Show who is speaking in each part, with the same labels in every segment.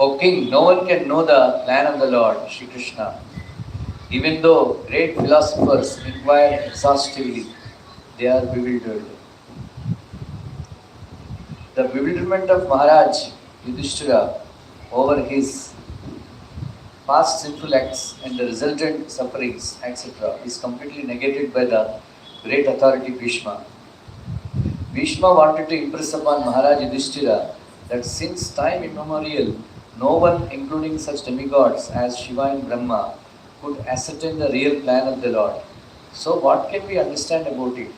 Speaker 1: O king, no one can know the plan of the Lord, Shri Krishna. Even though great philosophers inquire exhaustively, they are bewildered. The bewilderment of Maharaj Yudhishthira over his past sinful acts and the resultant sufferings, etc., is completely negated by the great authority Bhishma. Bhishma wanted to impress upon Maharaj Yudhishthira that since time immemorial, no one, including such demigods as Shiva and Brahma, could ascertain the real plan of the Lord. So what can we understand about it?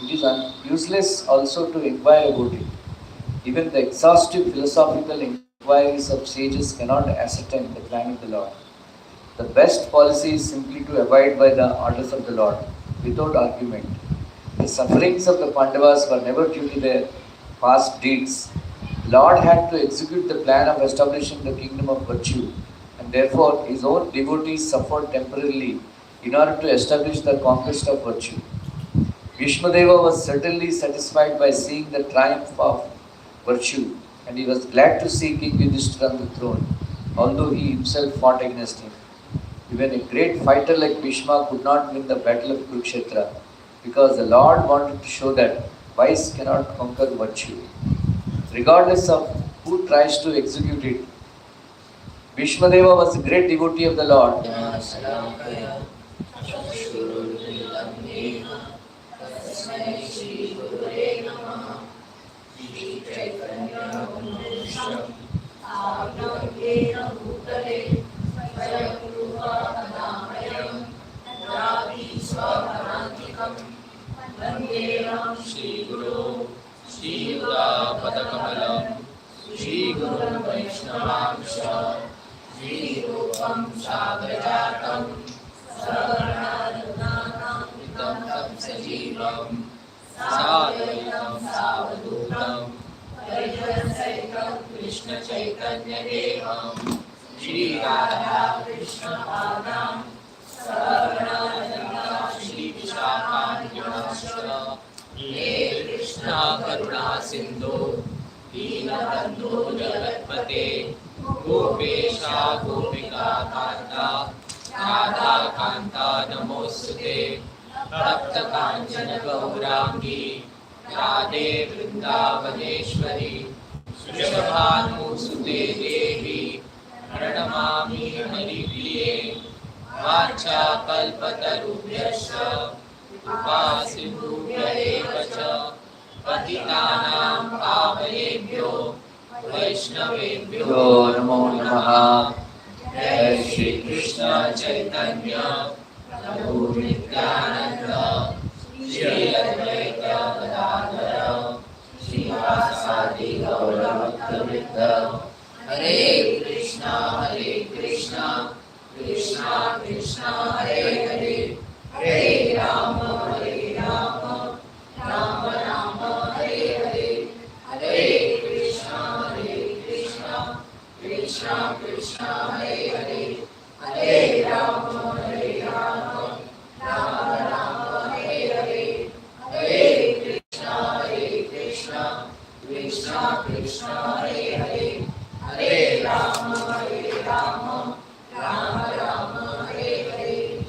Speaker 1: It is useless also to inquire about it. Even the exhaustive philosophical inquiries of sages cannot ascertain the plan of the Lord. The best policy is simply to abide by the orders of the Lord, without argument. The sufferings of the Pandavas were never due to their past deeds. The Lord had to execute the plan of establishing the kingdom of virtue, and therefore his own devotees suffered temporarily in order to establish the conquest of virtue. Bhishmadeva was certainly satisfied by seeing the triumph of virtue, and he was glad to see King Yudhishthira on the throne, although he himself fought against him. Even a great fighter like Bhishma could not win the battle of Kurukshetra, because the Lord wanted to show that vice cannot conquer virtue. Regardless of who tries to execute it, Bhishmadeva was a great devotee of the Lord.
Speaker 2: Shri Guru, Shri Dyuta Padakamalam, Shri Guru Vaishnavangsha, Shri Rupam Sagrajatam, Sarvanadhanam Vitam Sajivam, Sadvaitam Savadutam, Vaidyansaitam Krishna Chaitanya Devam, Shri Radha Krishna Padam, Sarvanadhanam Shri Vishakanyascha, He Krishna Karuna Sindhu, Deenabandhu Jagatpate, Gopesha Gopika Kanta, Radha Kanta Namostute, Tapta Kanchana Gaurangi, Radhe Vrindavaneshwari, Vrishabhanu Sute Devi, Pranamami Haripriye, Vacha Kalpatarubhyascha, Kripa Sindhubhya eva cha, Patitanam Pavanebhyo, Vaishnavebhyo Namo Namaha. Jai Shri Krishna Chaitanya, Prabhu Nityananda, Shri Advaita Gadadhara, Shri Vasadi Gaura Bhakta-vrinda. Hare Krishna, Krishna Krishna, Hare Hare, Hare Rama, Rama Rama, Hare Hare, Hare Krishna, Krishna Krishna, Hare Hare, Hare Rama, Rama Rama, Hare Hare, Hare Krishna, Krishna Krishna, Hare Hare, Hare Rama, Rama Rama, Hare Hare.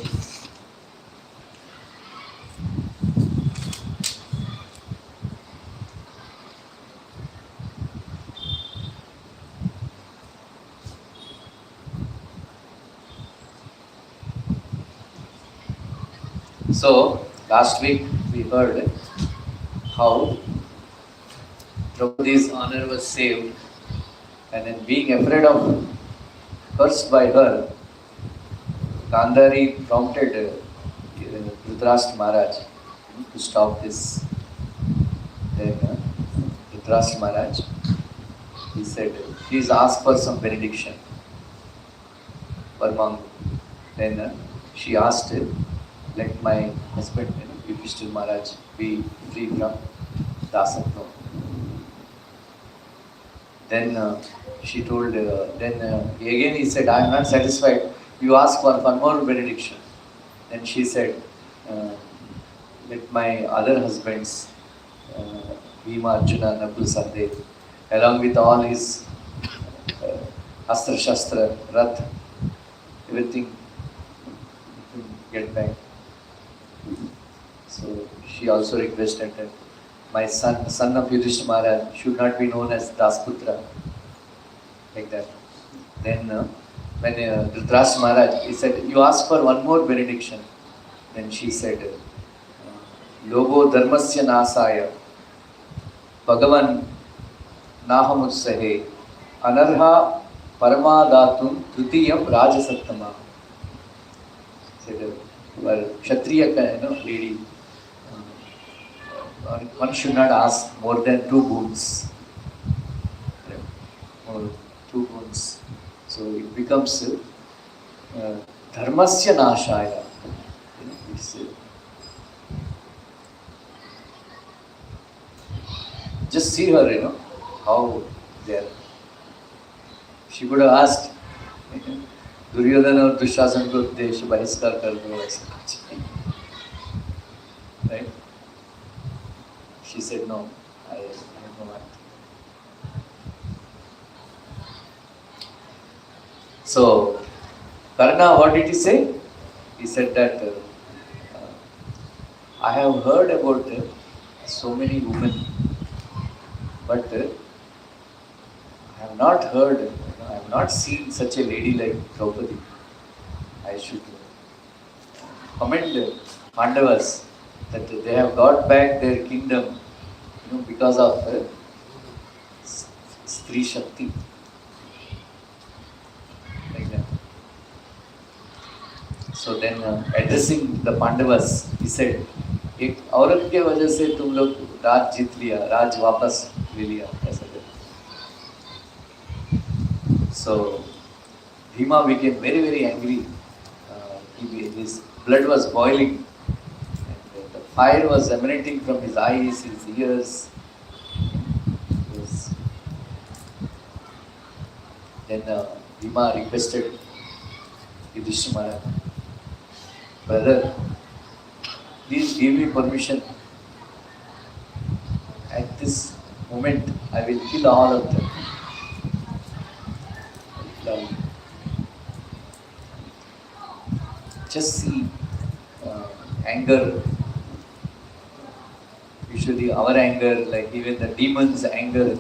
Speaker 1: So, last week we heard how Draupadi's honor was saved, and then being afraid of cursed by her, Gandhari prompted Dhritarashtra Maharaj to stop this. Then Dhritarashtra Maharaj, he said, please ask for some benediction. Varmangu. Then she asked, let my husband, Yudhishthira Maharaj, be free from Dasatva. Then she told, again he said, I am not satisfied. you ask for one more benediction. Then she said, let my other husbands, Bhima, Arjuna, Nakul, Sahdev, along with all his Astra Shastra, Rath, everything, get back. So she also requested that my son of Yudhishthira Maharaj, should not be known as Dasputra, like that. Then when Dhritarashtra Maharaj, he said, you ask for one more benediction. Then she said, Logo dharmasya nasaya, Bhagavan nahamutsahe, anarha paramadatun trutiyam rajasattama. Said, well, Kshatriya, lady, one should not ask more than 2 boons. Or 2 boons. So it becomes dharmasya nashaya. It's, just see her, how they are. She could have asked, Duryodhana or Dushasana ko desh bahiskar kar do, aisa kuch. Right? She said, no, I don't want. So, Karna, what did he say? He said that I have heard about so many women, but I have not heard, I have not seen such a lady like Draupadi. I should commend Pandavas that they have got back their kingdom, because of Stri Shakti. Like that. So then addressing the Pandavas, he said, एक औरत के वजह से तुम लोग राज जीत लिया, राज वापस ले लिया, ऐसा कहते. So Bhima became very, very angry. His blood was boiling. And the fire was emanating from his eyes, his ears. Yes. Then Bhima requested Yudhishthira Maharaj, brother, please give me permission. At this moment, I will kill all of them. Just see anger. Usually our anger, like even the demon's anger,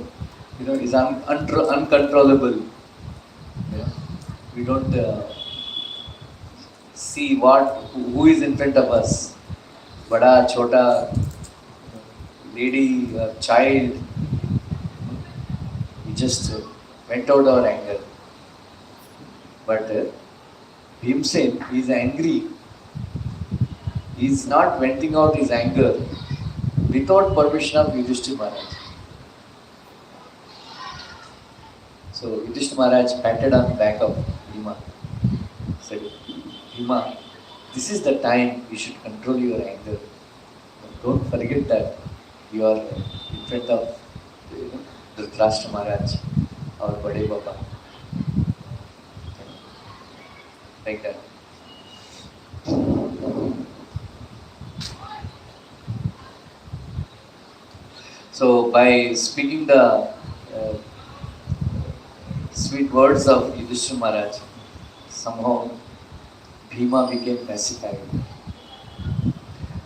Speaker 1: is uncontrollable. We don't see who is in front of us. Bada, chota, lady, child. We just vent out our anger. But Bhimsen is angry. He is not venting out his anger without permission of Yudhishthira Maharaj. So Yudhishthira Maharaj patted on the back of Bhima. Said, Bhima, this is the time you should control your anger. Don't forget that you are in front of Dhritarashtra Maharaj, our Bade Baba. Like that. So by speaking the sweet words of Yudhishthira Maharaj, somehow Bhima became pacified.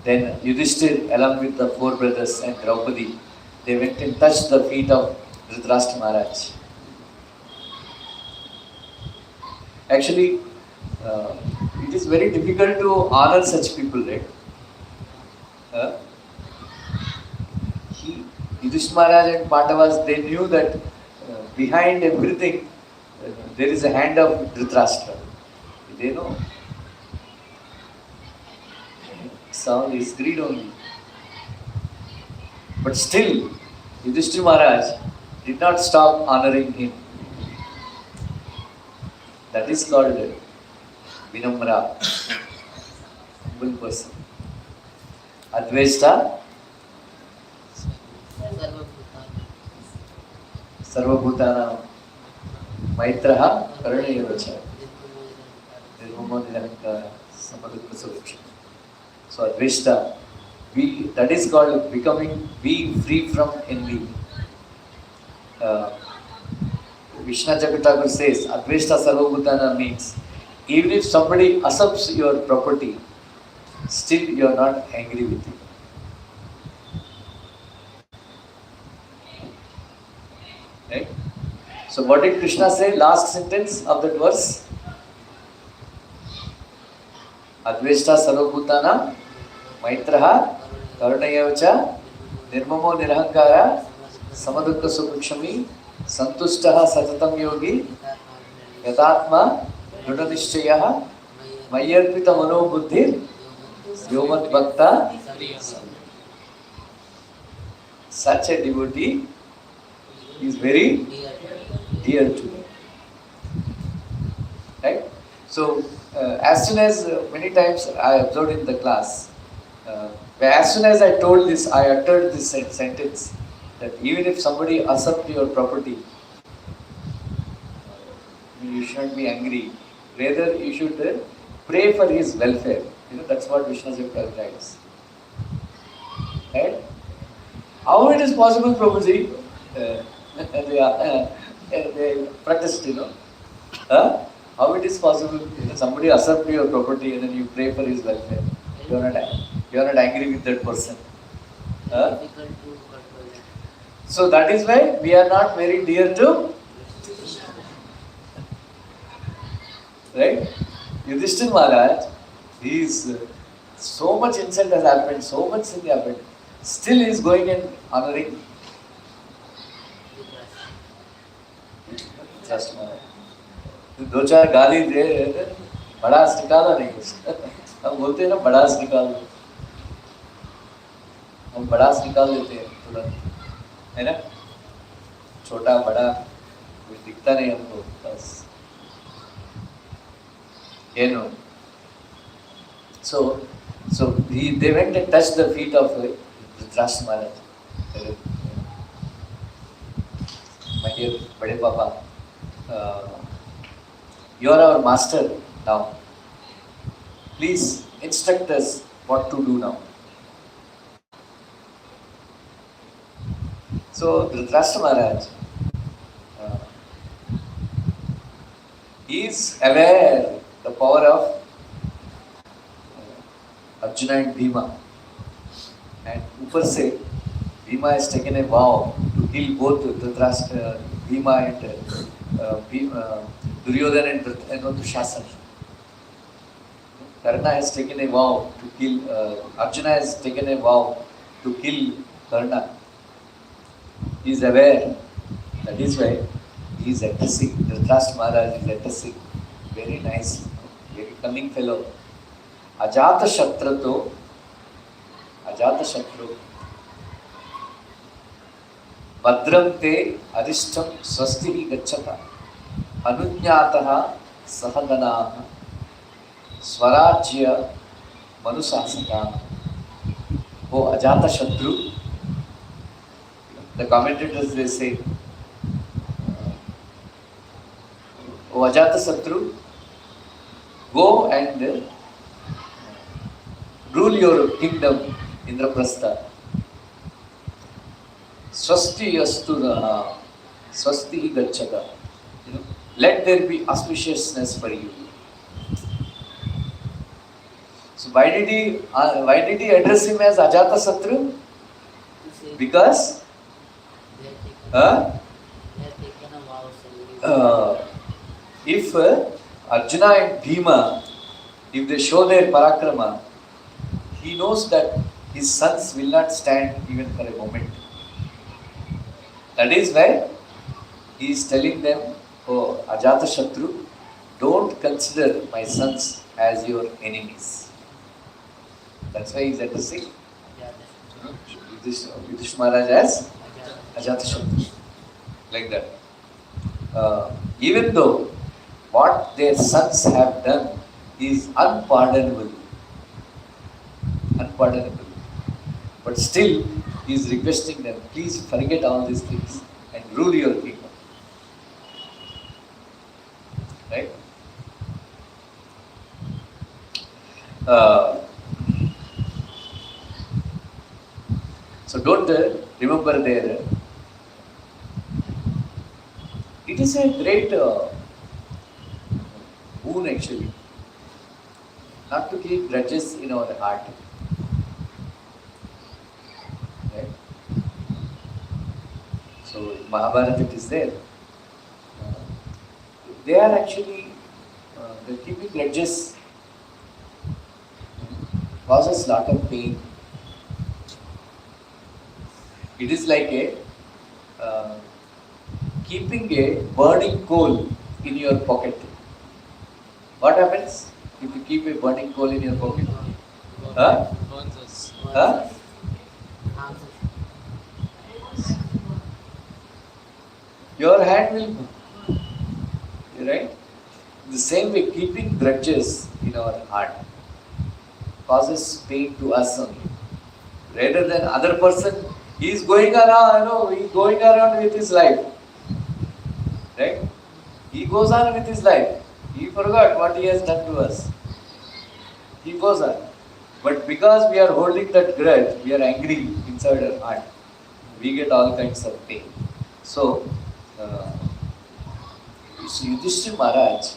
Speaker 1: Then Yudhishthira, along with the 4 brothers and Draupadi, they went and touched the feet of Dhritarashtra Maharaj. Actually, it is very difficult to honor such people, right? Yudhishthira Maharaj and Pandavas, they knew that behind everything there is a hand of Dhritarashtra. They know. It's all his greed only. But still, Yudhishthira Maharaj did not stop honoring him. That is called Vinamra, humble person. Advaita, Sarvabhutana, Maitraha, Karanayavacha. Nirmamo Nirahankara, Samadukha Sukshma. So Advaita, that is called being free from envy. Vishnu Thakur says, Advaita Sarvabhutana means, even if somebody usurps your property, still you are not angry with it. Right? So what did Krishna say? Last sentence of that verse. Advaita Sarvabhutana Maitraha Karunayavacha Nirmamo Nirahankara Samadukha Sukshami Santushtaha Satatam Yogi Yatatma Nunanishchayaha Mayarpita Mano Buddhir Yomat Bhakta. Such a devotee is very dear to me. Right? So, as soon as many times I observed in the class, as soon as I told this, I uttered this sentence that even if somebody usurps your property, you shouldn't be angry. Rather, you should pray for his welfare. That's what Vishnu Thakur writes. Right? How it is possible, Prabhuji? They protest, How it is possible? Somebody usurps your property and then you pray for his welfare. You are not angry with that person. So that is why we are not very dear to. Right? Yudhishthira Maharaj, he is so much insult has happened, so much sin happened. Still he is going and honoring Dhritarashtra Maharaj. दो चार गाली दे बड़ास निकाला नहीं उसका. हम बोलते हैं ना बड़ास निकाल दो, हम बड़ास निकाल देते हैं तुरंत, है ना. छोटा बड़ा कुछ दिखता नहीं हमको, बस. So they went and touched the feet of Dhritarashtra Maharaj. My dear Bade Papa, you are our master now. Please instruct us what to do now. So Dhritarashtra Maharaj, he is aware the power of Arjuna and Bhima, and ऊपर से Bhima has taken a vow to kill both Dhritarashtra, Bhima and Duryodhana and Dushasan. Karna has taken a vow to kill, Arjuna has taken a vow to kill Karna. He is aware. That is why he is addressing, Dhritarashtra Maharaj is addressing very nice, very cunning fellow. Ajata Shatru Bhadram te Arishtam Swasti Gacchata Anunyataha Sahaganaha Swarajya Manusasaka. Oh Ajata Shatru, the commentators they say, oh Ajata Shatru, go and rule your kingdom, Indraprastha. Swasti Yastunaha, Swasti Gacchata. Let there be auspiciousness for you. So why did he address him as Ajata Satru? Because if Arjuna and Bhima, if they show their parakrama, he knows that his sons will not stand even for a moment. That is why he is telling them, oh Ajata Shatru, don't consider my sons as your enemies. That's why he is addressing Yudhishthira Maharaj as Ajata Shatru. Like that. Even though what their sons have done is unpardonable, but still he is requesting them, please forget all these things and rule your kingdom. Right? Uh, so don't remember there. It is a great boon actually, not to keep grudges in our heart. Right? So in Mahabharat it is there. They are actually they're keeping grudges causes lot of pain. It is like a keeping a burning coal in your pocket. What happens if you keep a burning coal in your pocket? Huh?
Speaker 3: Burns us.
Speaker 1: Huh? Your hand will burn. Right? The same way, keeping grudges in our heart causes pain to us only. Rather than other person, he is going around, he is going around with his life. Right? He goes on with his life. He forgot what he has done to us. He goes on. But because we are holding that grudge, we are angry inside our heart. We get all kinds of pain. So, Yudhishthira Maharaj,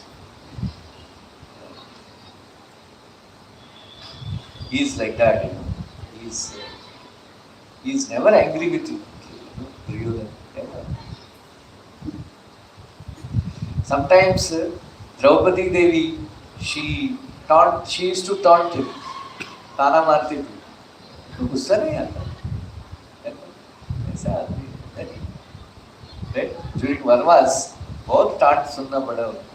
Speaker 1: he is like that. He is never angry with you. Never. Sometimes Draupadi Devi, she used to taunt him. ताना मारती थी, तो गुस्सा नहीं आता, ऐसा आदमी नहीं, right? During वनवास बहुत टांट सुनना पड़ा उनको,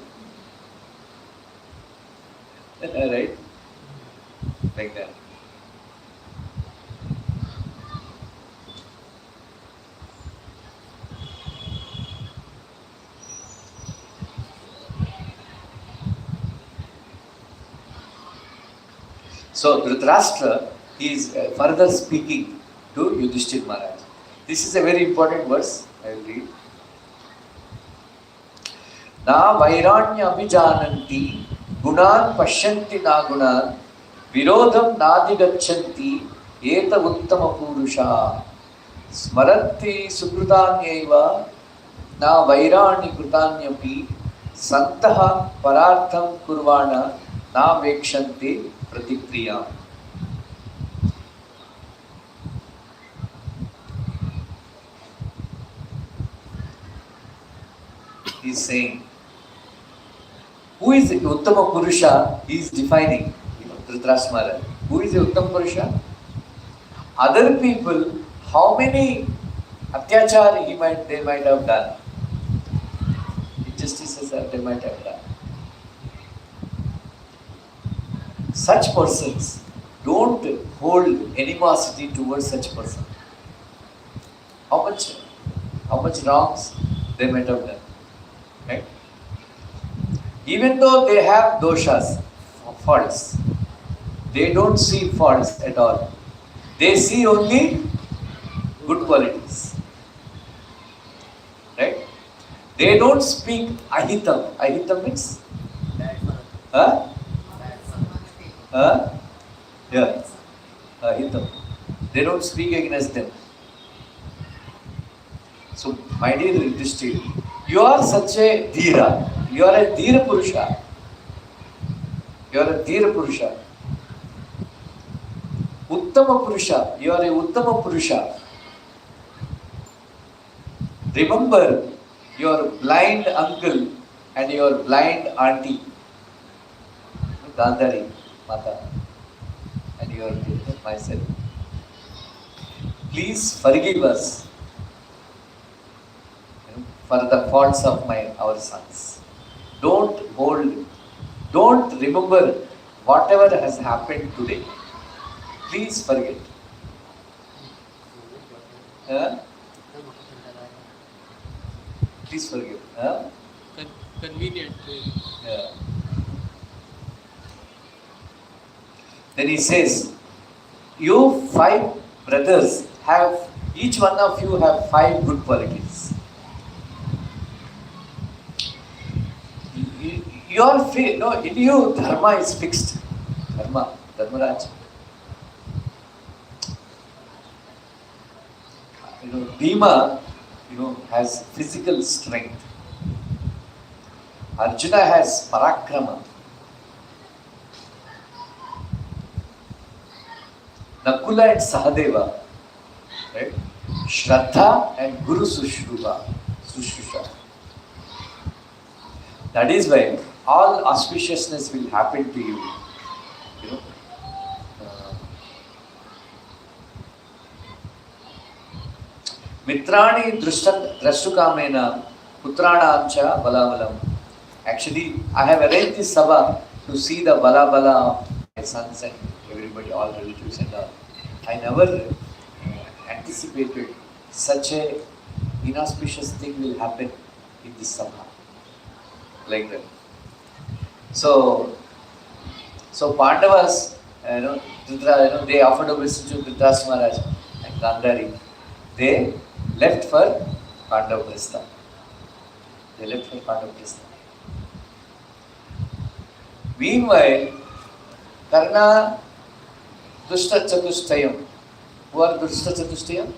Speaker 1: right? Like that. So Dhritarashtra is further speaking to Yudhishthira Maharaj. This is a very important verse. I will read. Na vairanya abhijananti gunan pashyanti na gunan virodham nadigachanti eta uttama purusha smaranti sukritanyeva na vairani kritanyapi santaha parartham kurvana na vekshanti Pratikriya. He is saying, who is the Uttama Purusha? He is defining, Dhritarashtra Maharaj. Who is the Uttama Purusha? Other people, how many atyachar they might have done? Injustices that they might have done. Such persons, don't hold animosity towards such person. How much wrongs they might have done, right? Even though they have doshas, faults, they don't see faults at all. They see only good qualities, right? They don't speak ahitam. Ahitam means, huh? Yeah, Hitam. They don't speak against them. So, my dear Yudhishthira, you are such a Dhira. You are a Dhira Purusha. You are a Dhira Purusha. Uttama Purusha. You are a Uttama Purusha. Remember your blind uncle and your blind auntie, Gandhari Mata, and your myself. Please forgive us for the faults of our sons. Don't remember whatever has happened today. Please forget. Please forgive.
Speaker 3: Convenient.
Speaker 1: Yeah. Then he says, you 5 brothers have, each one of you have 5 good qualities. In you, dharma is fixed. Dharma. Dharmaraj. Bhima, has physical strength. Arjuna has parakrama. Nakula and Sahadeva, right? Shraddha and Guru Sushruta. That is why all auspiciousness will happen to you. Mitrani drashtukamena putranam cha balavalam. Actually, I have arranged this sabha to see the balabala of my sons and everybody, all relatives and all. I never anticipated such a inauspicious thing will happen in this sabha. Like that. So Pandavas, they offered a visit to Dhritarashtra Maharaj and Gandhari. They left for Pandavaprastha. Meanwhile, Karna Dushta Chatushtayam. Who are Dushta Chatushtayam?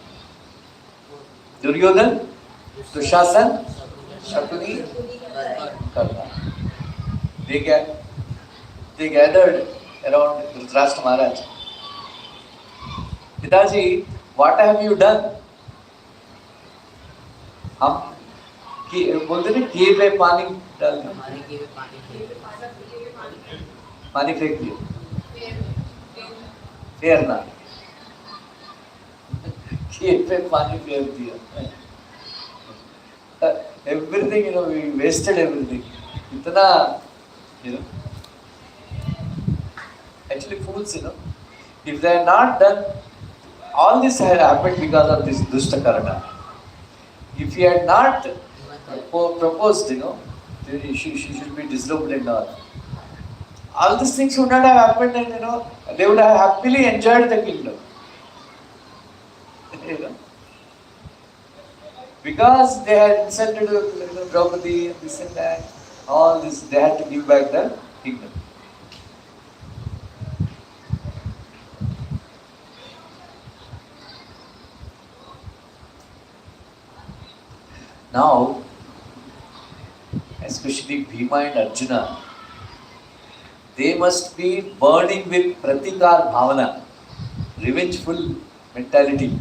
Speaker 1: Duryodhan, Dushasan, Shakuni, Karna. They gathered around Dhritarashtra Maharaj. Pidaji, what have you done? हम बोलते थे किए पे पानी डाल दिया, पानी फेंक दिया, फेरना, किए पे पानी फेंक दिया. Everything, we wasted everything. इतना, actually fools, if they had not done, all this had happened because of this Dushta Karna. If he had not proposed, she should be disrobed and all these things would not have happened, and they would have happily enjoyed the kingdom. Because they had insulted Draupadi and this and that, all this, they had to give back the kingdom. Now, especially Bhima and Arjuna, they must be burning with pratikar bhavana, revengeful mentality.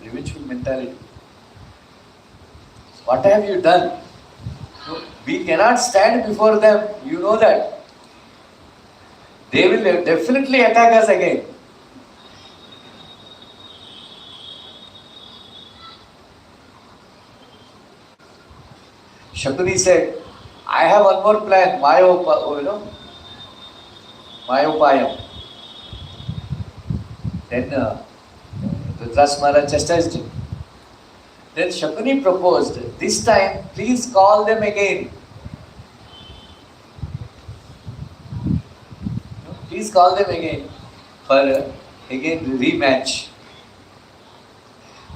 Speaker 1: Revengeful mentality. What have you done? We cannot stand before them, you know that. They will definitely attack us again. Shakuni said, I have one more plan, Mayopayam. Then Dhritarashtra Maharaj chastised him. Then Shakuni proposed, this time please call them again. Please call them again for rematch.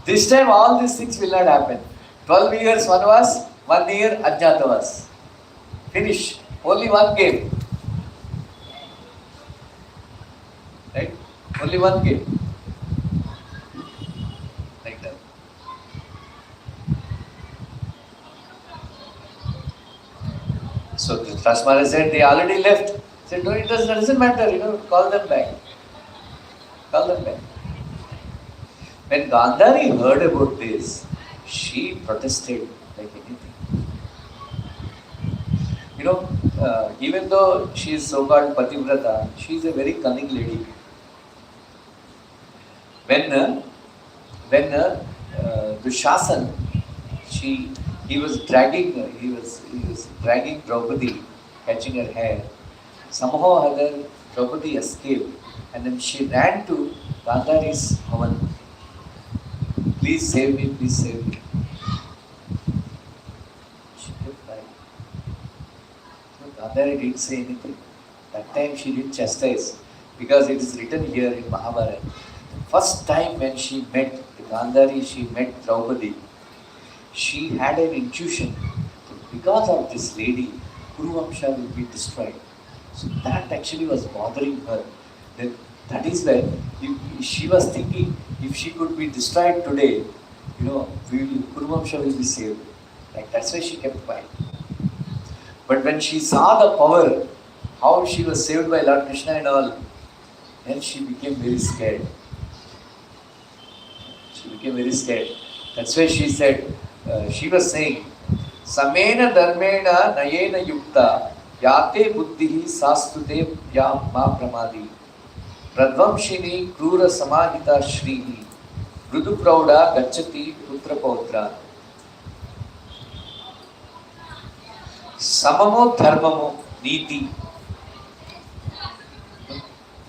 Speaker 1: This time all these things will not happen. 12 years vanvas, 1 year ajnatavas. Finish. Only one game. Right? Only one game. Like that. So Dhritarashtra Maharaj said they already left. He said, no, it doesn't matter, call them back. Call them back. When Gandhari heard about this, she protested like anything. Even though she is so-called Pativrata, she is a very cunning lady. When Dushasan, he was dragging Draupadi, catching her hair. Somehow or other, Draupadi escaped, and then she ran to Gandhari's Havan. Please save me, please save me. She kept crying. Gandhari didn't say anything. That time she didn't chastise, because it is written here in Mahabharat. First time when she met Gandhari, she met Draupadi, she had an intuition that because of this lady, Kuru Vamsha will be destroyed. So that actually was bothering her. Then that is why she was thinking, if she could be destroyed today, Kurumamsha will be saved. Like that's why she kept quiet. But when she saw the power, how she was saved by Lord Krishna and all, then she became very scared. She became very scared. That's why she said, she was saying, Samena dharmena nayena yukta yate buddhihi sastute ya ma pramadi pradvamshini krura samahita shrihi mrudu prauda gacchati putra pautra samamo dharmamo niti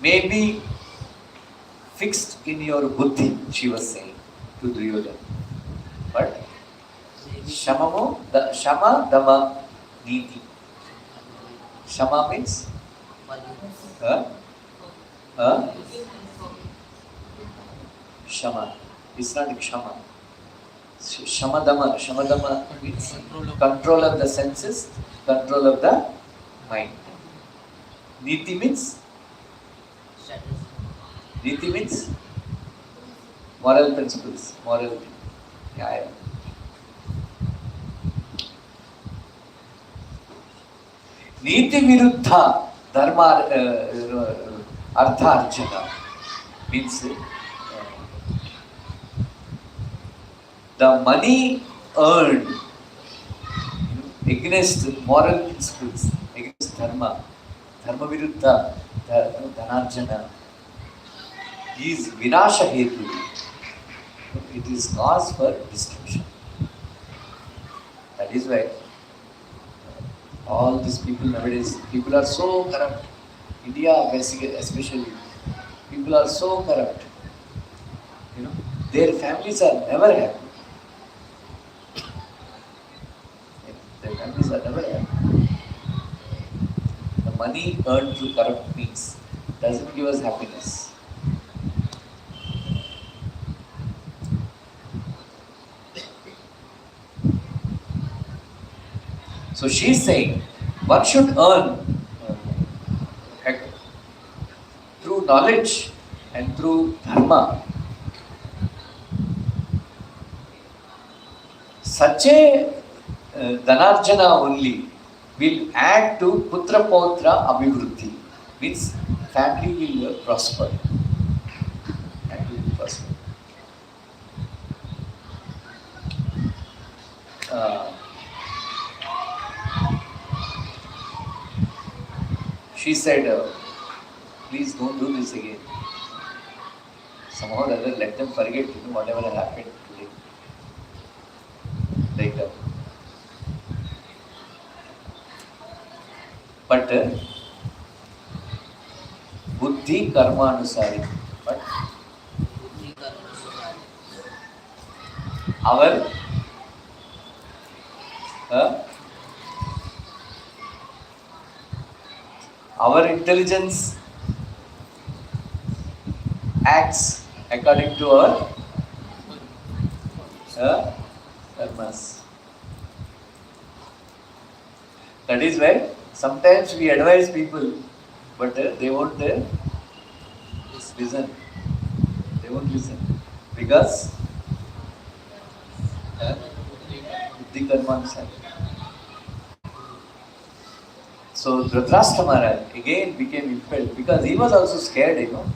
Speaker 1: may be fixed in your buddhi, she was saying to Duryodhana. But Shama Dama Niti. Shama means? Shama. It's not Kshama. Shamadama means control of the senses, control of the mind. Niti means? Niti means? Moral principles, morality. Yeah. Niti viruddha dharma artha arjana means the money earned against moral principles, against dharma viruddha dhanarjana is vinasha hetu. It is cause for destruction. That is why all these people nowadays, people are so corrupt. India basically, especially, people are so corrupt. Their families are never happy. Their families are never happy. The money earned through corrupt means doesn't give us happiness. So she is saying one should earn through knowledge and through dharma. Such a dhanarjana only will add to putra pautra abhivruddhi, means family will prosper. Family will prosper. She said, please don't do this again. Somehow or other, let them forget whatever happened today. Like that. But buddhi karma anusari. But our intelligence acts according to our karmas. That is why sometimes we advise people, but they won't listen. They won't listen because buddhi karma anusari. So Dhritarashtra Maharaj again became impelled because he was also scared, even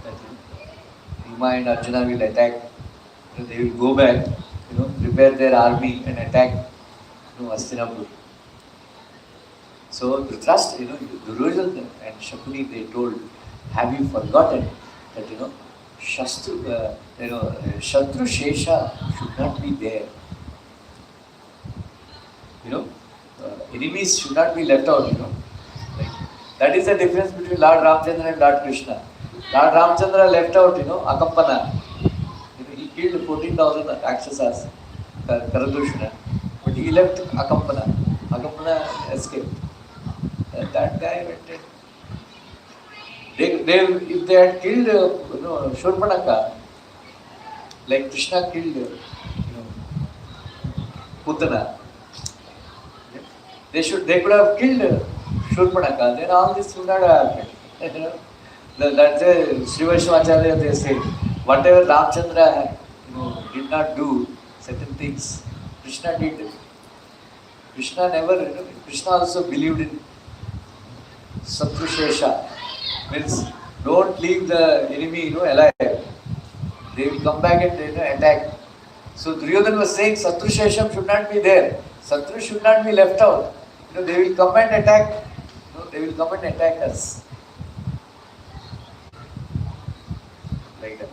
Speaker 1: that Bhima and Arjuna will attack. They will go back, prepare their army and attack Hastinapur. So Dhritarashtra, Duryodhana and Shakuni, they told, have you forgotten that Shastru Shesha should not be there. Enemies should not be left out, Like, that is the difference between Lord Ramchandra and Lord Krishna. Lord Ramchandra left out, Akampana. He killed 14,000 Rakshasas, Karadushna. But he left Akampana. Akampana escaped. And that guy went in. If they had killed, Shurpanaka, like Krishna killed, Putana, they could have killed Shurpanaka, then all this would not have happened. You know, that's a Sri Vaishnavacharya, they say, whatever Ramchandra did not do, certain things, Krishna did. Krishna never, Krishna also believed in Satrushesha. Means don't leave the enemy alive. They will come back and attack. So Duryodhana was saying Satrushesham should not be there. Satru should not be left out. They will come and attack. They will come and attack us. Like that.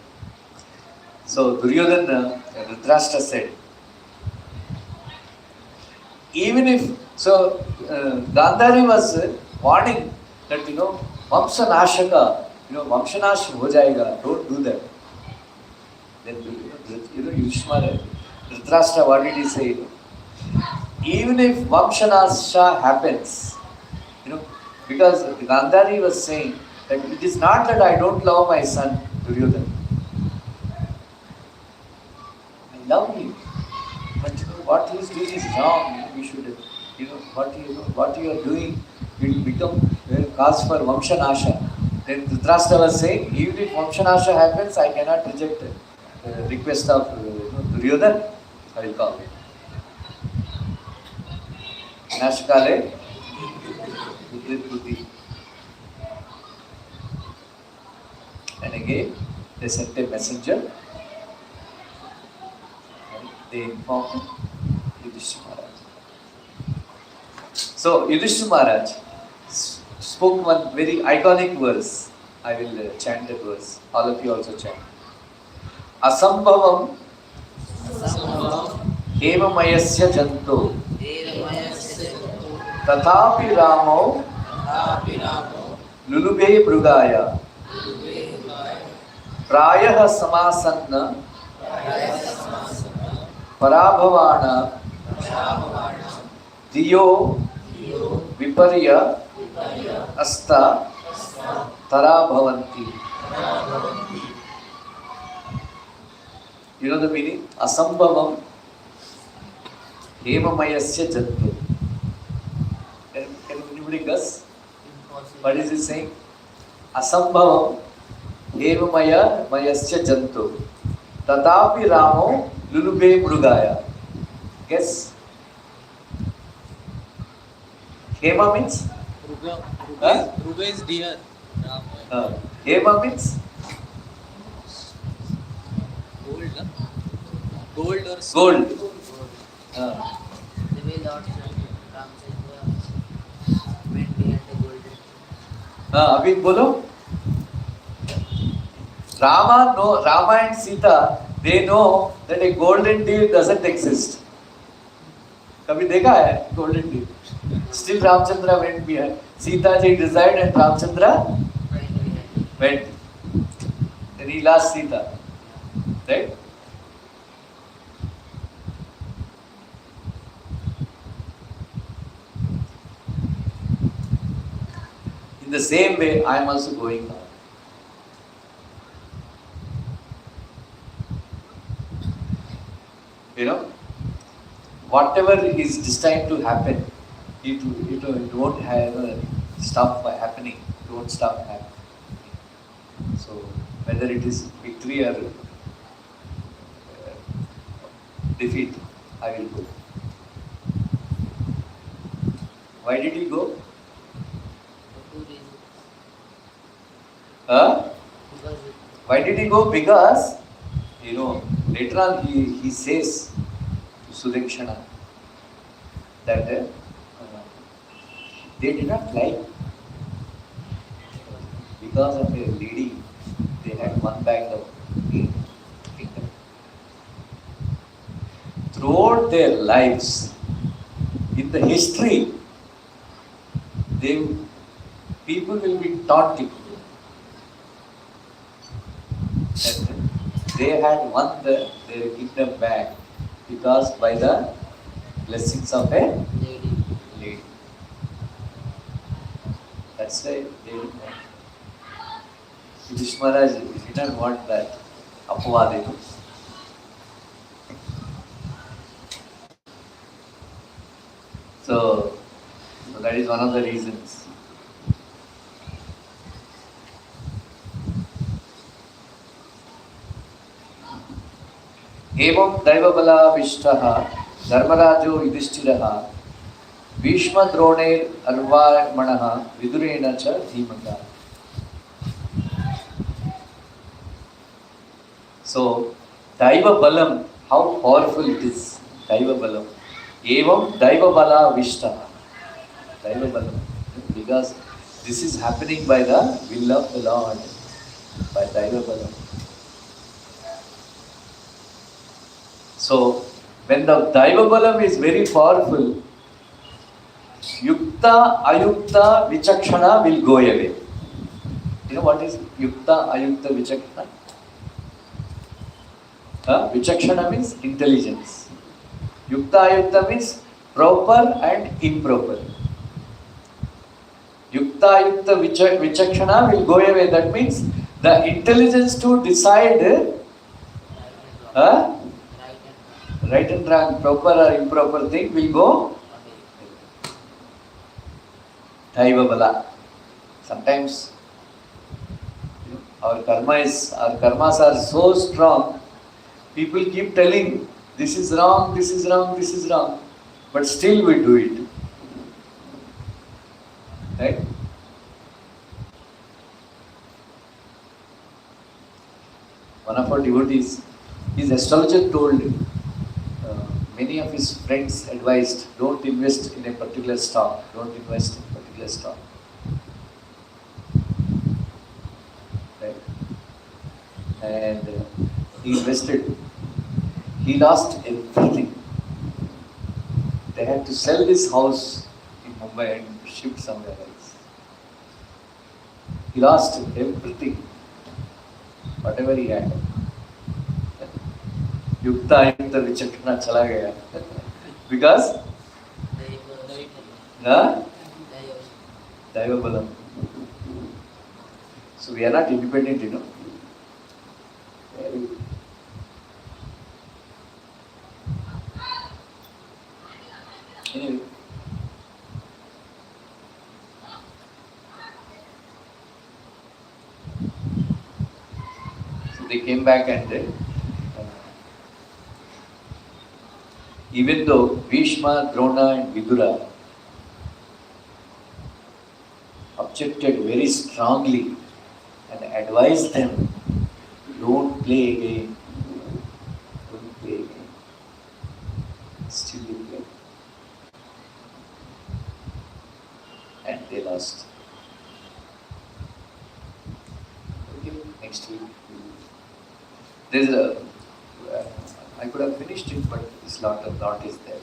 Speaker 1: So Duryodhana, Dhritarashtra said, even if, so Gandhari was warning that, Vamsa Nashaka, Vamshanash ho jayega, don't do that. Then, Yudhishthira, Dhritarashtra, what did he say? Even if Vamshanasha happens, because Gandhari was saying that it is not that I don't love my son Duryodhana. I love him. But what he is doing is wrong. We should, what you are doing will become cause for Vamshanasha. Then Dhritarashtra was saying, even if Vamshanasha happens, I cannot reject the request of Duryodhana. I will call it. Nashkale Buddhi. And again, they sent a messenger. They informed Yudhishthira Maharaj. So Yudhishthira Maharaj spoke one very iconic verse. I will chant that verse. All of you also chant. Asambhavam Hemamayasya Janto Tathapi Ramo Lulubhe Brugaya Prayaha Samasanna Parabhavana Diyo Viparya Asta Tarabhavanti. You know the meaning? Asambhavam Hemamayasya Jantu. Can anybody guess? What is he saying? Asambhavam Hemamayasya Jantu Tatapi Ramo Lulubhe Mrugaya. Guess? Hema means?
Speaker 3: Ruga is deer.
Speaker 1: Hema means?
Speaker 3: Gold, huh? Gold or silver.
Speaker 1: Gold.
Speaker 2: The way Lord Ramchandra went behind the golden.
Speaker 1: अभी बोलो. Rama and Sita, they know that a golden deer doesn't exist. कभी देखा है golden deer? Still Ramchandra went behind. Sita ji desired and Ramchandra went. Then he lost Sita. Right? In the same way, I am also going now. Whatever is destined to happen, it won't stop happening. It won't stop happening. So, whether it is victory or defeat, I will go. Why did he go? Why did he go? Because, later on he says to Sudekshana that they did not like because of a lady, they had one bag of kingdom. Throughout their lives, in the history, people will be taunting that they had won their kingdom back because by the blessings of a lady. That's why they didn't want. Yudhishthira Maharaj did not want that apavadinu. So that is one of the reasons. एवं दैवबलाविष्टः धर्मराजो युधिष्ठिरः भीष्मद्रोणैरर्वामणः विदुरेण च धीमता. So, Daiva Balam, how powerful it is. Daiva Balam. Evam Daiva Bala Vishta. Daiva Balam. Because this is happening by the will of the Lord. By Daiva Balam. So, when the Daiva Balam is very powerful, Yukta, Ayukta, Vichakshana will go away. You know what is Yukta, Ayukta, Vichakshana? Vichakshana means intelligence. Yukta Ayukta means proper and improper. Yukta Ayukta Vichakshana will go away. That means the intelligence to decide right and wrong, proper or improper thing will go. Daiva Bala. Sometimes our karmas are so strong. People keep telling, this is wrong, this is wrong, this is wrong. But still we do it. Right? One of our devotees, his astrologer told, many of his friends advised, don't invest in a particular stock. Don't invest in a particular stock. Right? And he invested. He lost everything. They had to sell this house in Mumbai and shift somewhere else. He lost everything, whatever he had. Yukta Ayukta Vichakshana chala gaya. Because Daiva Balam. So we are not independent, you know. Anyway. So they came back and even though Bhishma, Drona and Vidura objected very strongly and advised them, don't play again. Don't play again. Still they played. And they lost. Okay, next week. There's a, I could have finished it, but this lot is there.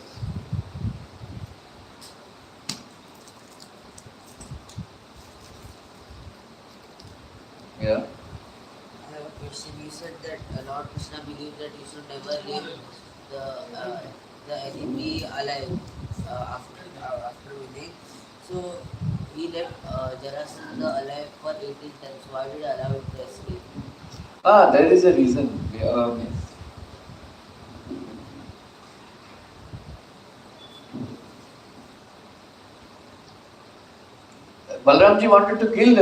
Speaker 1: Yeah.
Speaker 2: I have a question. You said that Lord Krishna believed that you should never leave the enemy alive after winning. So he left Jarasandha alive for 18 times. Why did he allow him to escape?
Speaker 1: There is a reason. Balramji wanted to kill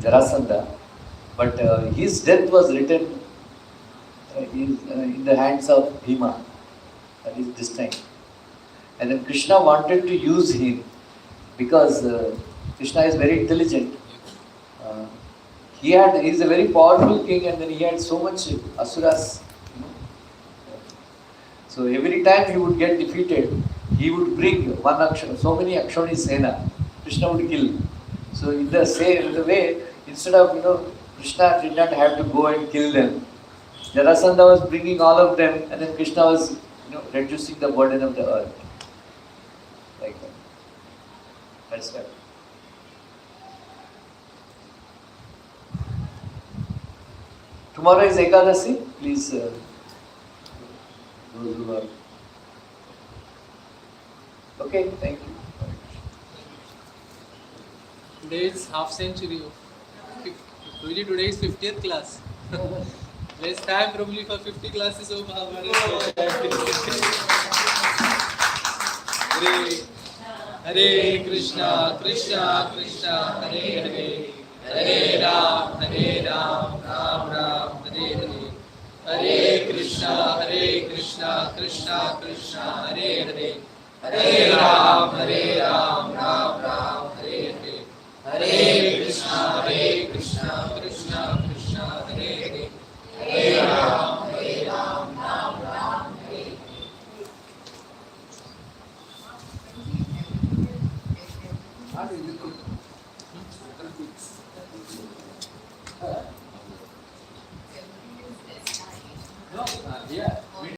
Speaker 1: Jarasandha, but his death was written in the hands of Bhima. That is this time. And then Krishna wanted to use him because Krishna is very intelligent. He is a very powerful king, and then he had so much asuras. So every time he would get defeated, he would bring so many Akshoni Sena. Krishna would kill. So in the way, instead of Krishna did not have to go and kill them. Jarasandha was bringing all of them, and then Krishna was reducing the burden of the earth. Like that. That's right. Tomorrow is Ekadasi. Please, those who are. Okay, thank you.
Speaker 3: Today is half century. Prabhuji, today is 50th class. Let's thank Prabhuji for 50 classes of Mahabharat. Hare Krishna, Krishna Krishna, Hare Hare, Hare Ram, Ram Ram, Hare Hare. Hare Krishna, Krishna Krishna, Hare Hare. Hare Ram, Ram Ram, Hare Hare. Hare Krishna,